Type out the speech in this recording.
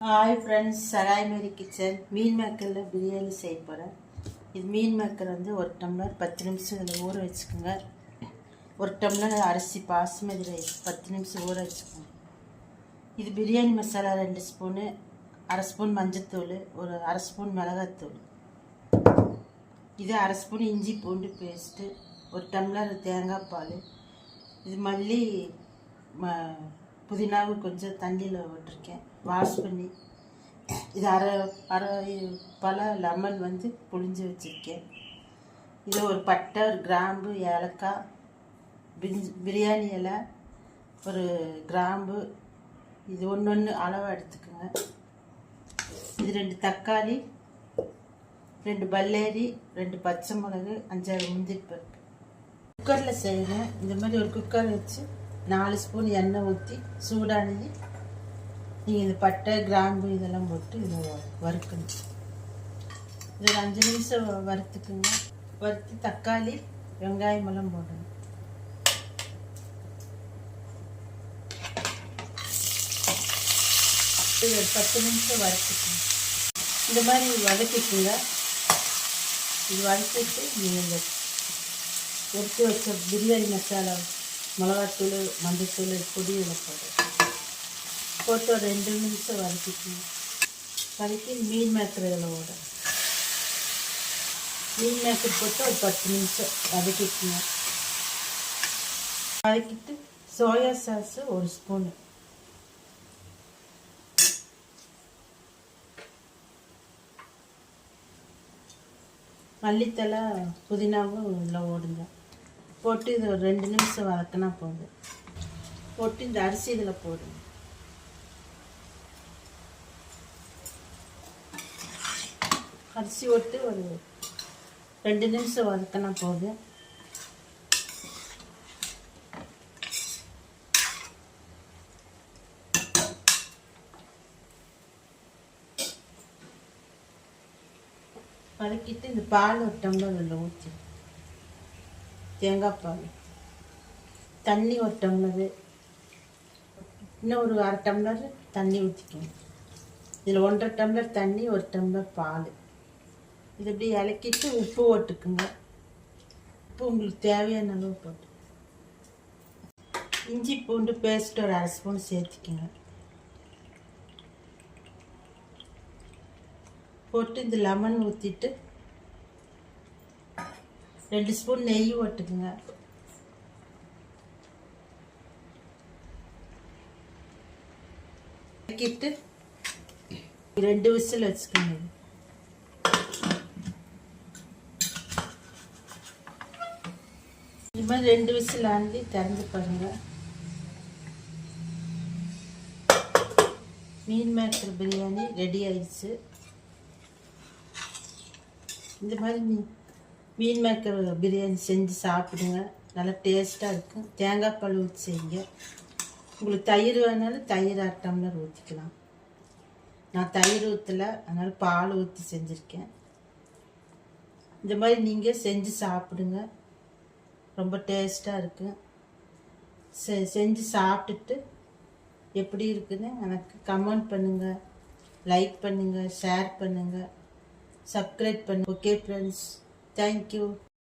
Hi friends, சராய் மேரி kitchen மீன் மேக்கரில் பிரியாணி செய்ய போகிறேன். இது மீன் மேக்கர் ஒரு டம்ளர் 10 நிமிஷம் இதில் ஊற வச்சுக்கோங்க. ஒரு டம்ளர் அரிசி பாஸ்மதி ரைஸ் 10 நிமிஷம் ஊற வச்சுக்கோங்க. இது பிரியாணி மசாலா 2 ஸ்பூனு, அரை ஸ்பூன் மஞ்சத்தூள், ஒரு அரை ஸ்பூன் மிளகாத்தூள், இது அரை ஸ்பூன் இஞ்சி பூண்டு பேஸ்ட்டு, ஒரு டம்ளர் தேங்காய் பால், இது மல்லி புதினாவு கொஞ்சம் தண்ணியில் விட்டுருக்கேன் வாஷ் பண்ணி, இது அரை பல லெமன் புழிஞ்சு வச்சுருக்கேன். இது ஒரு பட்டை, ஒரு கிராம்பு, ஏலக்காய், பிரியாணி இலை, ஒரு கிராம்பு, இது ஒன்று அளவு எடுத்துக்கோங்க. இது 2 தக்காளி, 2 பல்லேரி, 2 பச்சை மிளகு, 5-6 முந்திரி பருப்பு. குக்கரில் செய்யணும். இந்த மாதிரி ஒரு குக்கர் வச்சு 4 ஸ்பூன் எண்ணெய் ஊற்றி சூடானது நீங்கள் இந்த பட்டை கிராம்பு இதெல்லாம் போட்டு இதை வறுக்கணும். இது 5 நிமிஷம் வறுத்துக்குங்க. வறுத்து தக்காளி வெங்காயம் எல்லாம் போடணும். இது 10 நிமிஷம் வறுத்துக்குங்க. இந்த மாதிரி வதக்கிக்குங்க. இது வதக்கிட்டு நீங்கள் எடுத்து வச்ச பிரியாணி மசாலா, மிளகாத்தூள், மஞ்சத்தூள், பொடி இதில் போட்டு ஒரு 2 நிமிஷம் வதக்கிக்கணும். வதக்கி மீன் மேக்கர் இதில் மீன் மேக்கர் போட்டு ஒரு 10 நிமிஷம் வதக்கிக்கணும். வதக்கிட்டு சோயா சாஸு 1 ஸ்பூனு, மல்லித்தலை புதினாவும் இதில் ஓடுங்க. போட்டு இது ஒரு 2 நிமிஷம் வதக்கினா போதும். போட்டு இந்த அரிசி இதில் போடுங்க. அரிசி போட்டு ஒரு 2 நிமிஷம் வதக்கினா போதும். வதக்கிட்டு இந்த பால் ஒரு டம்ளர் அதில் ஊற்றி, தேங்காய் பால், தண்ணி ஒரு டம்ளரு, இன்னும் ஒரு அரை டம்ளர் தண்ணி ஊற்றிக்கணும். இதில் 1.5 டம்ளர் தண்ணி, 1 டம்ளர் பால். இது இப்படி இலக்கிட்டு உப்பு போட்டுக்குங்க. உப்பு உங்களுக்கு தேவையான அளவு போட்டு, இஞ்சி பூண்டு பேஸ்ட் ஒரு அரை ஸ்பூன் சேர்த்துக்குங்க. போட்டு இந்த லெமன் ஊற்றிட்டு 2 ஸ்பூன் நெய் ஓட்டுக்குங்க. இறக்கிட்டு 2 விசில் வச்சுக்கோங்க. இது மாதிரி 2 விசில் ஆண்டி திறந்து பாருங்க. மீன் மேக்கர் பிரியாணி ரெடி ஆயிடுச்சு. இந்த மாதிரி மீன் மேக்கர் பிரியாணி செஞ்சு சாப்பிடுங்க. நல்லா டேஸ்ட்டாக இருக்கும். தேங்காய் பால் ஊற்றி செய்யுங்க. உங்களுக்கு தயிர் வேணாலும் தயிர் 1/2 டம்ளர் ஊற்றிக்கலாம். நான் தயிர் ஊற்றலை, அதனால் பால் ஊற்றி செஞ்சுருக்கேன். இந்த மாதிரி நீங்கள் செஞ்சு சாப்பிடுங்க. ரொம்ப டேஸ்ட்டாக இருக்கும். செஞ்சு சாப்பிட்டுட்டு எப்படி இருக்குன்னு எனக்கு கமெண்ட் பண்ணுங்கள், லைக் பண்ணுங்கள், ஷேர் பண்ணுங்கள், சப்ஸ்கிரைப் பண்ணுங்கள். Okay friends, thank you.